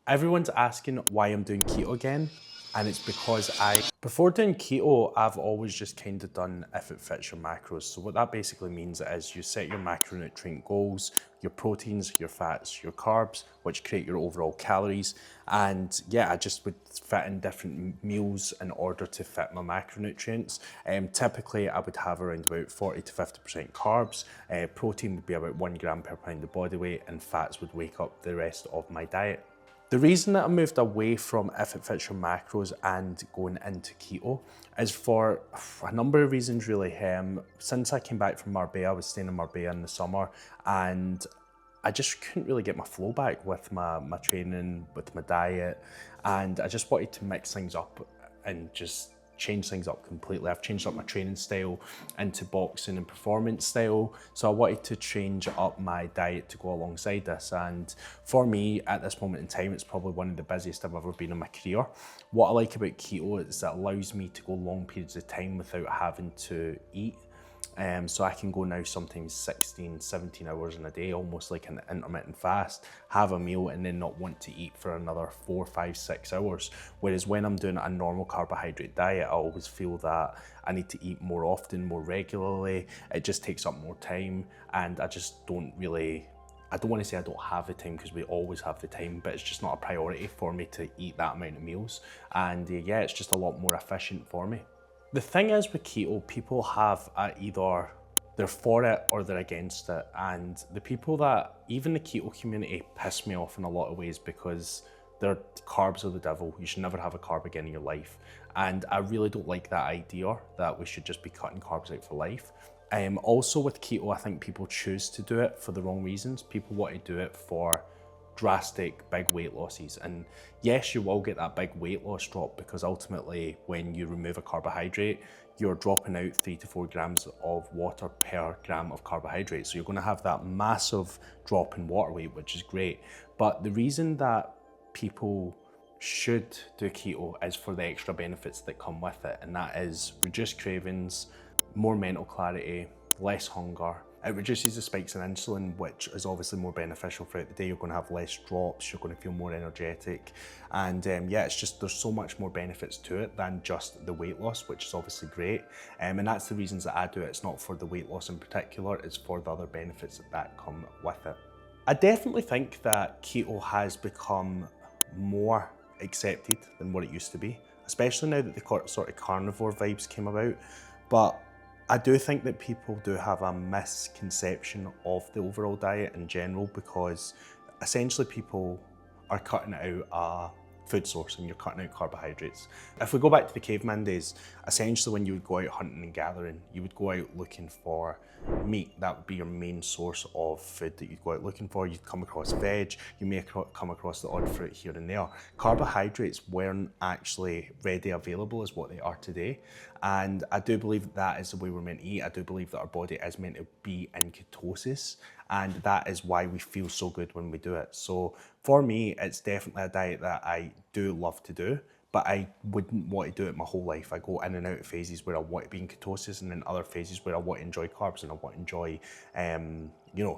Everyone's asking why I'm doing keto again, and it's because before doing keto, I've always just kind of done if it fits your macros. So what that basically means is you set your macronutrient goals, your proteins, your fats, your carbs, which create your overall calories. And yeah, I just would fit in different meals in order to fit my macronutrients. Typically, I would have around about 40 to 50% carbs. Protein would be about 1 gram per pound of body weight, and fats would wake up the rest of my diet. The reason that I moved away from if it fits your macros and going into keto is for a number of reasons really. Since I came back from Marbella, I was staying in Marbella in the summer, and I just couldn't really get my flow back with my training, with my diet, and I just wanted to mix things up and just change things up completely. I've changed up my training style into boxing and performance style, so I wanted to change up my diet to go alongside this. And for me at this moment in time, it's probably one of the busiest I've ever been in my career. What I like about keto is that it allows me to go long periods of time without having to eat. So I can go now sometimes 16, 17 hours in a day, almost like an intermittent fast, have a meal and then not want to eat for another 4, 5, 6 hours. Whereas when I'm doing a normal carbohydrate diet, I always feel that I need to eat more often, more regularly. It just takes up more time, and I just don't really, I don't want to say I don't have the time, because we always have the time, but it's just not a priority for me to eat that amount of meals. And yeah, it's just a lot more efficient for me. The thing is with keto, people have either they're for it or they're against it. And the people that, even the keto community, piss me off in a lot of ways because carbs are the devil. You should never have a carb again in your life. And I really don't like that idea that we should just be cutting carbs out for life. Also with keto, I think people choose to do it for the wrong reasons. People want to do it for drastic big weight losses, and yes, you will get that big weight loss drop, because ultimately when you remove a carbohydrate, you're dropping out 3 to 4 grams of water per gram of carbohydrate, so you're going to have that massive drop in water weight, which is great. But the reason that people should do keto is for the extra benefits that come with it, and that is reduced cravings, more mental clarity, less hunger. It reduces the spikes in insulin, which is obviously more beneficial throughout the day. You're going to have less drops, you're going to feel more energetic. And yeah, it's just, there's so much more benefits to it than just the weight loss, which is obviously great. And that's the reasons that I do it. It's not for the weight loss in particular, it's for the other benefits that come with it. I definitely think that keto has become more accepted than what it used to be, especially now that the sort of carnivore vibes came about. But I do think that people do have a misconception of the overall diet in general, because essentially people are cutting out a food source and you're cutting out carbohydrates. If we go back to the caveman days, essentially when you would go out hunting and gathering, you would go out looking for meat. That would be your main source of food that you'd go out looking for. You'd come across veg, you may come across the odd fruit here and there. Carbohydrates weren't actually ready available as what they are today. And I do believe that is the way we're meant to eat. I do believe that our body is meant to be in ketosis, and that is why we feel so good when we do it. So for me, it's definitely a diet that I do love to do, but I wouldn't want to do it my whole life. I go in and out of phases where I want to be in ketosis, and then other phases where I want to enjoy carbs and I want to enjoy,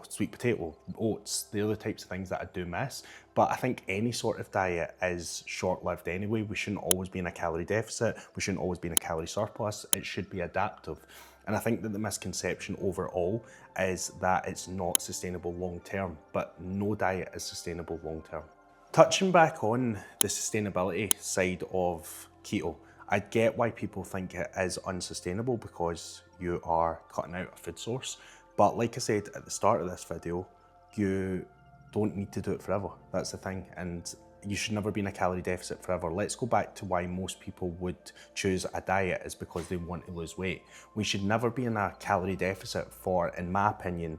sweet potato, oats. They're the types of things that I do miss. But I think any sort of diet is short-lived anyway. We shouldn't always be in a calorie deficit. We shouldn't always be in a calorie surplus. It should be adaptive. And I think that the misconception overall is that it's not sustainable long-term, but no diet is sustainable long-term. Touching back on the sustainability side of keto, I get why people think it is unsustainable because you are cutting out a food source. But like I said at the start of this video, you don't need to do it forever. That's the thing. And you should never be in a calorie deficit forever. Let's go back to why most people would choose a diet, is because they want to lose weight. We should never be in a calorie deficit for, in my opinion,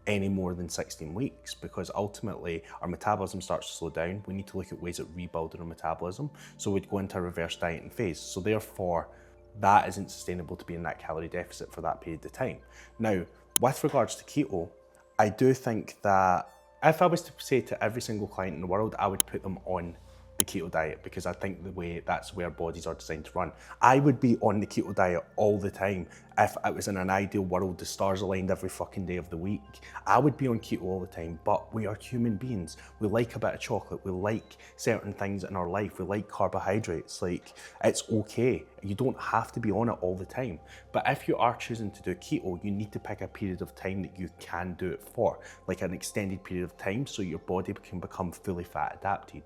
any more than 16 weeks, because ultimately our metabolism starts to slow down. We need to look at ways of rebuilding our metabolism. So we'd go into a reverse dieting phase. So therefore, that isn't sustainable to be in that calorie deficit for that period of time. Now, with regards to keto, I do think that if I was to say to every single client in the world, I would put them on the keto diet because I think that's where bodies are designed to run. I would be on the keto diet all the time if it was in an ideal world, the stars aligned every fucking day of the week. I would be on keto all the time, but we are human beings. We like a bit of chocolate, we like certain things in our life, we like carbohydrates. Like, it's okay. You don't have to be on it all the time. But if you are choosing to do keto, you need to pick a period of time that you can do it for, like an extended period of time, so your body can become fully fat adapted.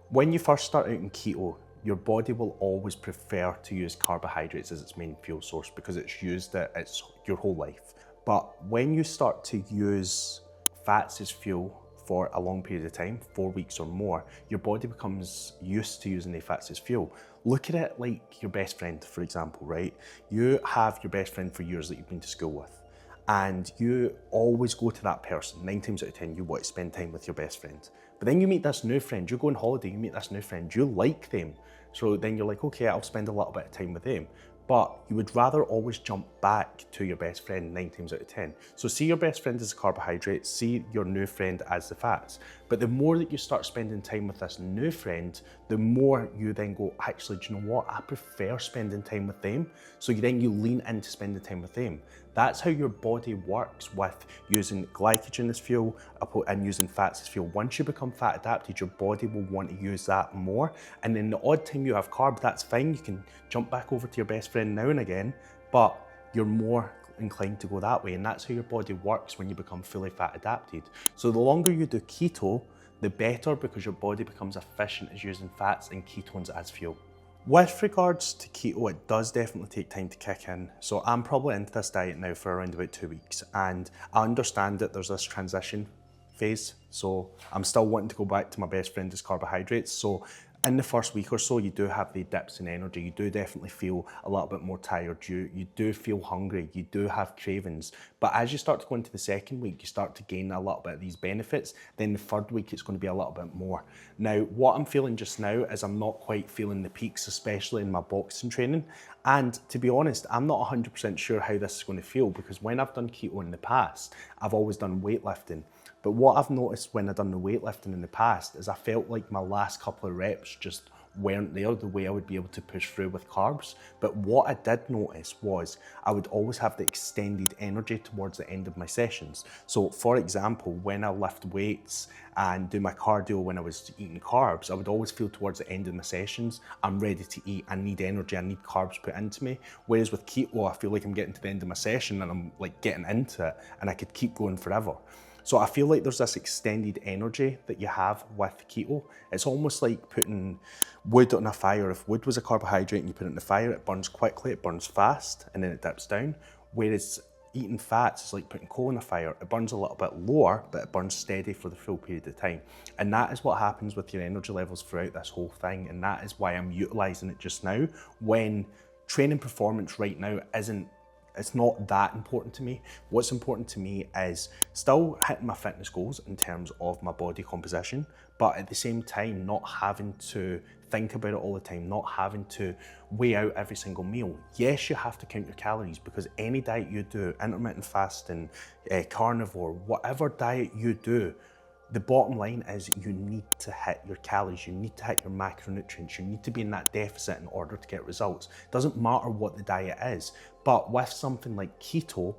When you first start out in keto, your body will always prefer to use carbohydrates as its main fuel source because it's used it its your whole life. But when you start to use fats as fuel for a long period of time, 4 weeks or more, your body becomes used to using the fats as fuel. Look at it like your best friend, for example, right? You have your best friend for years that you've been to school with, and you always go to that person. 9 times out of 10, you want to spend time with your best friend. But then you meet this new friend, you go on holiday, you meet this new friend, you like them. So then you're like, okay, I'll spend a little bit of time with them. But you would rather always jump back to your best friend 9 times out of 10. So see your best friend as a carbohydrate, see your new friend as the fats. But the more that you start spending time with this new friend, the more you then go, actually, do you know what? I prefer spending time with them. So then you lean into spending time with them. That's how your body works with using glycogen as fuel and using fats as fuel. Once you become fat adapted, your body will want to use that more. And then the odd time you have carb, that's fine. You can jump back over to your best friend now and again, but you're more inclined to go that way. And that's how your body works when you become fully fat adapted. So the longer you do keto, the better, because your body becomes efficient as using fats and ketones as fuel. With regards to keto, it does definitely take time to kick in. So I'm probably into this diet now for around about 2 weeks, and I understand that there's this transition phase. So I'm still wanting to go back to my best friend as carbohydrates. So in the first week or so, you do have the dips in energy. You do definitely feel a little bit more tired. You do feel hungry. You do have cravings. But as you start to go into the second week, you start to gain a little bit of these benefits. Then the third week, it's going to be a little bit more. Now, what I'm feeling just now is I'm not quite feeling the peaks, especially in my boxing training. And to be honest, I'm not 100% sure how this is going to feel, because when I've done keto in the past, I've always done weightlifting. But what I've noticed when I've done the weightlifting in the past is I felt like my last couple of reps just weren't there the way I would be able to push through with carbs. But what I did notice was I would always have the extended energy towards the end of my sessions. So for example, when I lift weights and do my cardio when I was eating carbs, I would always feel towards the end of my sessions, I'm ready to eat, I need energy, I need carbs put into me. Whereas with keto, I feel like I'm getting to the end of my session and I'm like getting into it and I could keep going forever. So I feel like there's this extended energy that you have with keto. It's almost like putting wood on a fire. If wood was a carbohydrate and you put it in the fire, it burns quickly, it burns fast, and then it dips down. Whereas eating fats is like putting coal in a fire. It burns a little bit lower, but it burns steady for the full period of time. And that is what happens with your energy levels throughout this whole thing. And that is why I'm utilizing it just now, when training performance right now it's not that important to me. What's important to me is still hitting my fitness goals in terms of my body composition, but at the same time, not having to think about it all the time, not having to weigh out every single meal. Yes, you have to count your calories, because any diet you do, intermittent fasting, carnivore, whatever diet you do, the bottom line is you need to hit your calories, you need to hit your macronutrients, you need to be in that deficit in order to get results. It doesn't matter what the diet is, but with something like keto,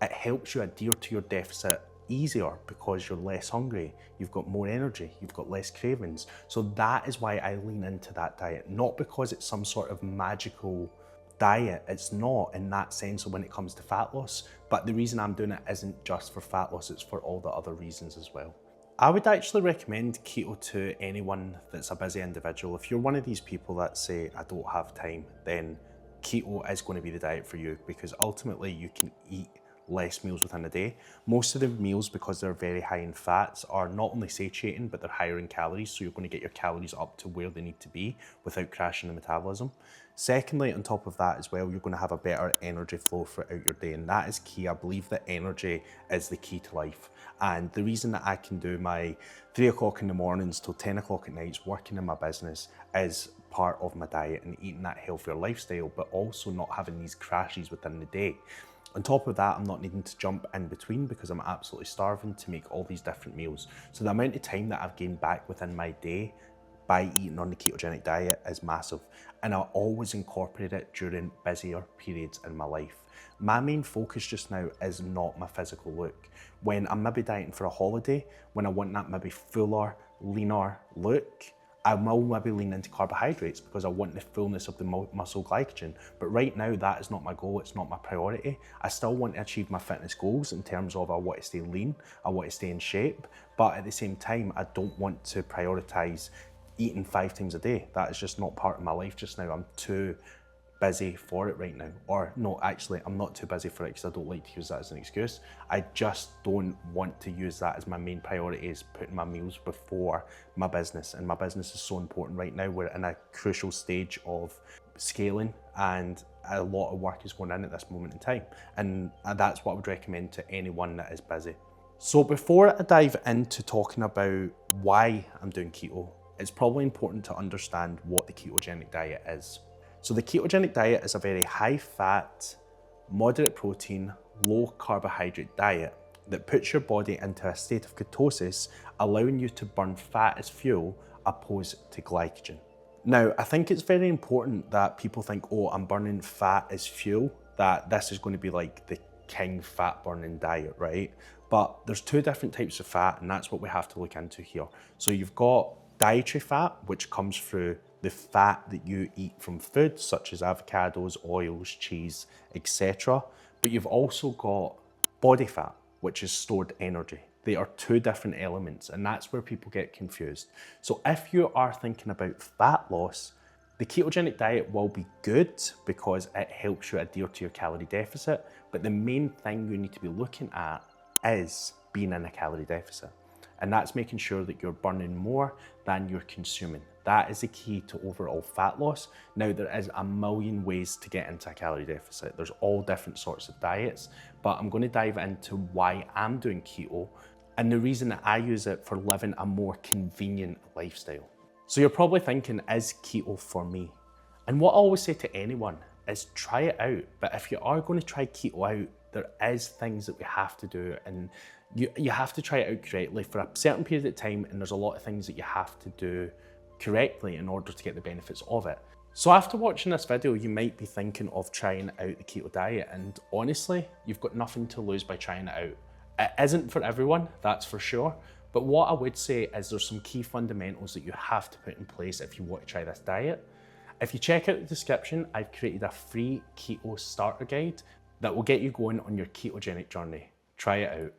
it helps you adhere to your deficit easier because you're less hungry, you've got more energy, you've got less cravings. So that is why I lean into that diet, not because it's some sort of magical diet. It's not in that sense when it comes to fat loss, but the reason I'm doing it isn't just for fat loss, it's for all the other reasons as well. I would actually recommend keto to anyone that's a busy individual. If you're one of these people that say, I don't have time, then keto is going to be the diet for you, because ultimately you can eat less meals within a day. Most of the meals, because they're very high in fats, are not only satiating, but they're higher in calories, so you're going to get your calories up to where they need to be without crashing the metabolism. Secondly, on top of that as well, you're going to have a better energy flow throughout your day, and that is key. I believe that energy is the key to life, and the reason that I can do my 3 o'clock in the mornings till 10 o'clock at nights working in my business is part of my diet and eating that healthier lifestyle, but also not having these crashes within the day. On top of that, I'm not needing to jump in between because I'm absolutely starving to make all these different meals. So the amount of time that I've gained back within my day by eating on the ketogenic diet is massive, and I always incorporate it during busier periods in my life. My main focus just now is not my physical look. When I'm maybe dieting for a holiday, when I want that maybe fuller, leaner look, I will maybe lean into carbohydrates because I want the fullness of the muscle glycogen. But right now, that is not my goal, it's not my priority. I still want to achieve my fitness goals in terms of I want to stay lean, I want to stay in shape, but at the same time, I don't want to prioritize eating 5 times a day. That is just not part of my life just now. I'm too busy for it right now. Or no, actually, I'm not too busy for it because I don't like to use that as an excuse. I just don't want to use that as my main priority, is putting my meals before my business. And my business is so important right now. We're in a crucial stage of scaling and a lot of work is going in at this moment in time. And that's what I would recommend to anyone that is busy. So before I dive into talking about why I'm doing keto, it's probably important to understand what the ketogenic diet is. So the ketogenic diet is a very high fat, moderate protein, low carbohydrate diet that puts your body into a state of ketosis, allowing you to burn fat as fuel opposed to glycogen. Now, I think it's very important that people think, oh, I'm burning fat as fuel, that this is going to be like the king fat burning diet, right? But there's 2 different types of fat, and that's what we have to look into here. So you've got dietary fat, which comes through the fat that you eat from food, such as avocados, oils, cheese, etc. But you've also got body fat, which is stored energy. They are 2 different elements, and that's where people get confused. So if you are thinking about fat loss, the ketogenic diet will be good because it helps you adhere to your calorie deficit, but the main thing you need to be looking at is being in a calorie deficit. And that's making sure that you're burning more than you're consuming. That is the key to overall fat loss. Now, there is a million ways to get into a calorie deficit. There's all different sorts of diets, but I'm going to dive into why I'm doing keto and the reason that I use it for living a more convenient lifestyle. So you're probably thinking, is keto for me? And what I always say to anyone is try it out. But if you are going to try keto out, there is things that we have to do, and you have to try it out correctly for a certain period of time, and there's a lot of things that you have to do correctly in order to get the benefits of it. So after watching this video, you might be thinking of trying out the keto diet, and honestly, you've got nothing to lose by trying it out. It isn't for everyone, that's for sure, but what I would say is there's some key fundamentals that you have to put in place if you want to try this diet. If you check out the description, I've created a free keto starter guide that will get you going on your ketogenic journey. Try it out.